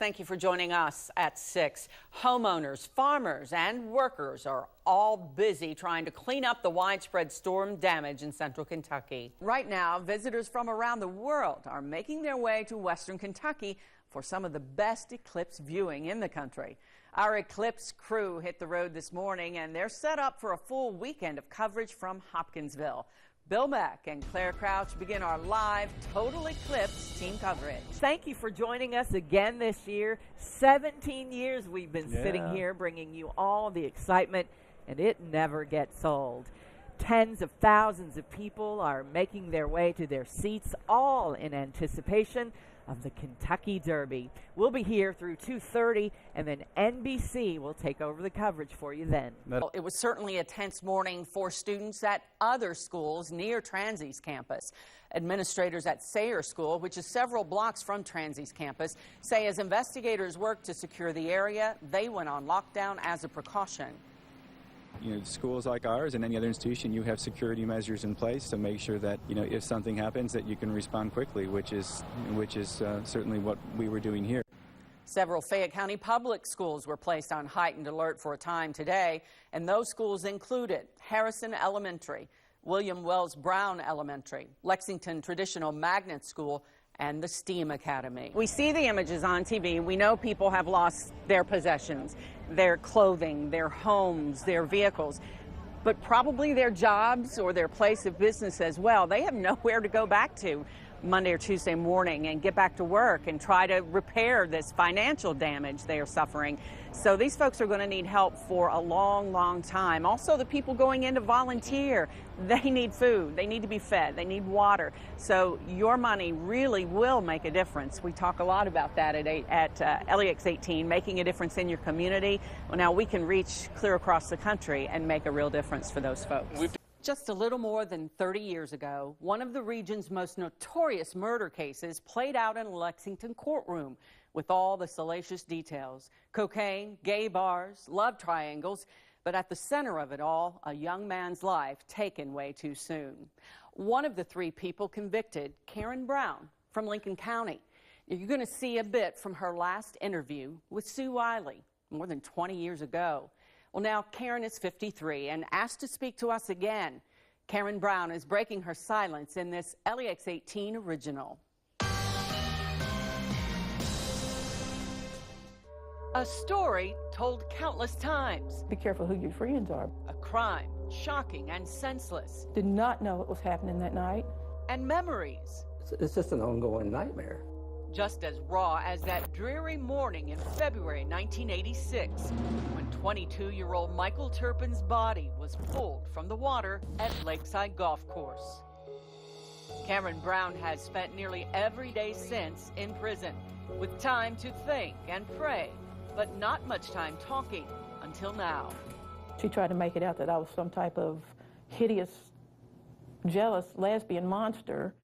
Thank you for joining us at 6. Homeowners, farmers, and workers are all busy trying to clean up the widespread storm damage in central Kentucky. Right now, visitors from around the world are making their way to western Kentucky for some of the best eclipse viewing in the country. Our eclipse crew hit the road this morning, and they're set up for a full weekend of coverage from Hopkinsville. Bill Beck and Claire Crouch begin our live Total Eclipse team coverage. Thank you for joining us again this year. 17 years we've been sitting here bringing you all the excitement, and it never gets old. Tens of thousands of people are making their way to their seats, all in anticipation of the Kentucky Derby. We'll be here through 2:30, and then NBC will take over the coverage for you then. Well, it was certainly a tense morning for students at other schools near Transy's campus. Administrators at Sayre School, which is several blocks from Transy's campus, say as investigators work to secure the area, they went on lockdown as a precaution. You know, schools like ours and any other institution, you have security measures in place to make sure that, you know, if something happens, that you can respond quickly, which is certainly what we were doing here. Several Fayette County public schools were placed on heightened alert for a time today, and those schools included Harrison Elementary, William Wells Brown Elementary, Lexington Traditional Magnet School, and the STEAM Academy. We see the images on TV. We know people have lost their possessions, their clothing, their homes, their vehicles, but probably their jobs or their place of business as well. They have nowhere to go back to Monday or Tuesday morning and get back to work and try to repair this financial damage they are suffering. So these folks are going to need help for a long, long time. Also, the people going in to volunteer, they need food, they need to be fed, they need water. So your money really will make a difference. We talk a lot about that at LEX 18, making a difference in your community. Well, now we can reach clear across the country and make a real difference for those folks. Just a little more than 30 years ago, one of the region's most notorious murder cases played out in a Lexington courtroom with all the salacious details. Cocaine, gay bars, love triangles, but at the center of it all, a young man's life taken way too soon. One of the three people convicted, Karen Brown from Lincoln County. You're going to see a bit from her last interview with Sue Wiley more than 20 years ago. Well, now Karen is 53 and asked to speak to us again. Karen Brown is breaking her silence in this LEX 18 original. A story told countless times. Be careful who your friends are. A crime, shocking and senseless. Did not know what was happening that night. And memories. It's just an ongoing nightmare. Just as raw as that dreary morning in February 1986, when 22-year-old Michael Turpin's body was pulled from the water at Lakeside Golf Course. Karen Brown has spent nearly every day since in prison, with time to think and pray, but not much time talking until now. She tried to make it out that I was some type of hideous, jealous lesbian monster.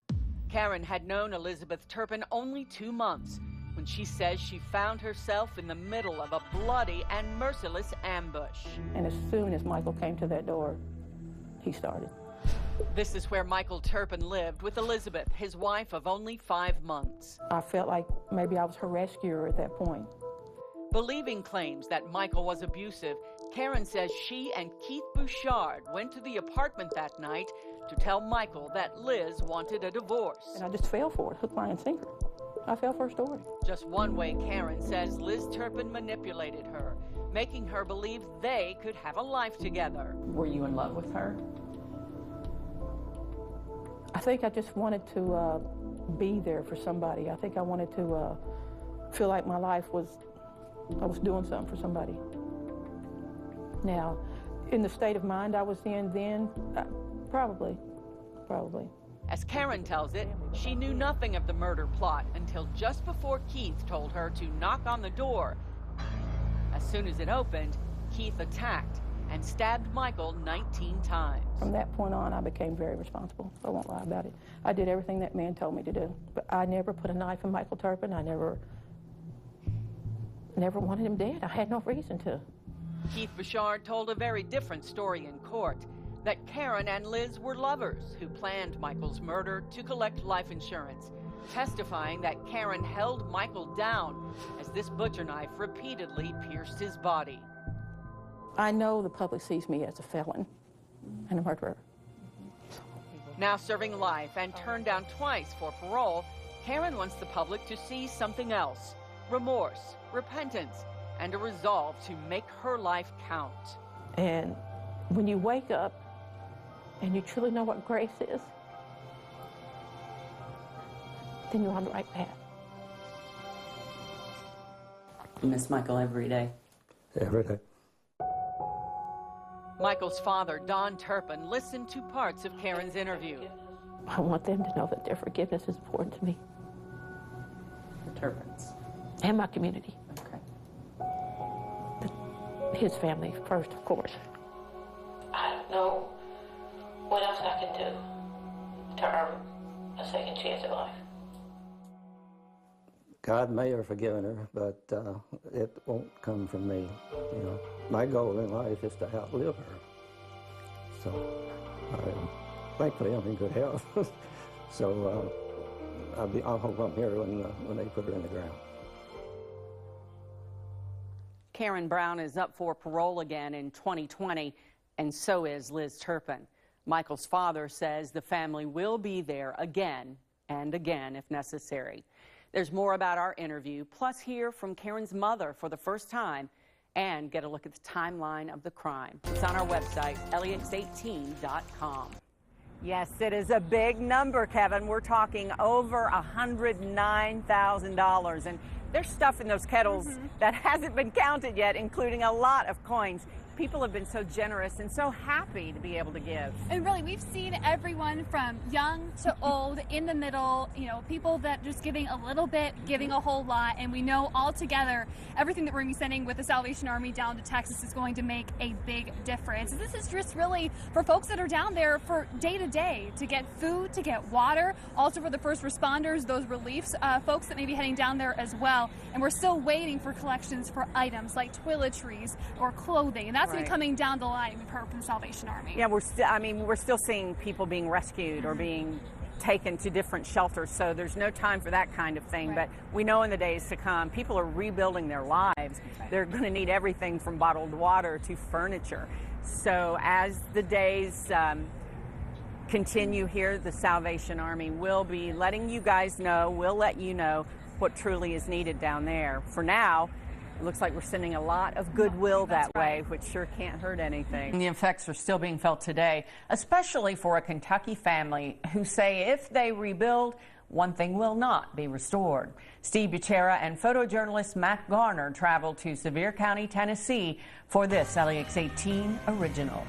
Karen had known Elizabeth Turpin only 2 months when she says she found herself in the middle of a bloody and merciless ambush. And as soon as Michael came to that door, he started. This is where Michael Turpin lived with Elizabeth, his wife of only 5 months. I felt like maybe I was her rescuer at that point. Believing claims that Michael was abusive, Karen says she and Keith Bouchard went to the apartment that night to tell Michael that Liz wanted a divorce. And I just fell for it, hook, line, and sinker. I fell for her story. Just one way Karen says Liz Turpin manipulated her, making her believe they could have a life together. Were you in love with her? I think I just wanted to be there for somebody. I think I wanted to feel like my life was, I was doing something for somebody. Now, in the state of mind I was in then, probably. As Karen tells it, she knew nothing of the murder plot until just before Keith told her to knock on the door. As soon as it opened, Keith attacked and stabbed Michael 19 times. From that point on, I became very responsible. I won't lie about it. I did everything that man told me to do. But I never put a knife in Michael Turpin. I never wanted him dead. I had no reason to. Keith Bouchard told a very different story in court, that Karen and Liz were lovers who planned Michael's murder to collect life insurance. testifying that Karen held Michael down as this butcher knife repeatedly pierced his body. I know the public sees me as a felon and a murderer. Now serving life and turned down twice for parole, Karen wants the public to see something else: remorse, repentance, and a resolve to make her life count. And when you wake up and you truly know what grace is, then you're on the right path. You miss Michael every day. Every day. Michael's father, Don Turpin, listened to parts of Karen's interview. I want them to know that their forgiveness is important to me. The Turpins. And my community. Okay. His family first, of course. I don't know what else I can do to earn a second chance at life. God may have forgiven her, but it won't come from me. You know, my goal in life is to outlive her. So, thankfully, I'm in good health. So, I'll hope I'm here when they put her in the ground. Karen Brown is up for parole again in 2020, and so is Liz Turpin. Michael's father says the family will be there again and again if necessary. There's more about our interview, plus hear from Karen's mother for the first time and get a look at the timeline of the crime. It's on our website, LEX18.com. Yes, it is a big number, Kevin. We're talking over $109,000. And there's stuff in those kettles that hasn't been counted yet, including a lot of coins. People have been so generous and so happy to be able to give. And really, we've seen everyone from young to old, in the middle, you know, people that just giving a little bit, giving a whole lot. And we know all together, everything that we're going to be sending with the Salvation Army down to Texas is going to make a big difference. This is just really for folks that are down there for day to day, to get food, to get water, also for the first responders, those reliefs folks that may be heading down there as well. And we're still waiting for collections for items like toiletries or clothing. And that's going to be coming down the line, we've heard from the Salvation Army. Yeah, we're still seeing people being rescued or being taken to different shelters, so there's no time for that kind of thing. But we know in the days to come, people are rebuilding their lives. They're going to need everything from bottled water to furniture. So as the days continue here, the Salvation Army will be letting you guys know, we'll let you know what truly is needed down there. For now, it looks like we're sending a lot of goodwill that way, which sure can't hurt anything. The effects are still being felt today, especially for a Kentucky family who say if they rebuild, one thing will not be restored. Steve Buchera and photojournalist Matt Garner traveled to Sevier County, Tennessee for this LEX 18 original.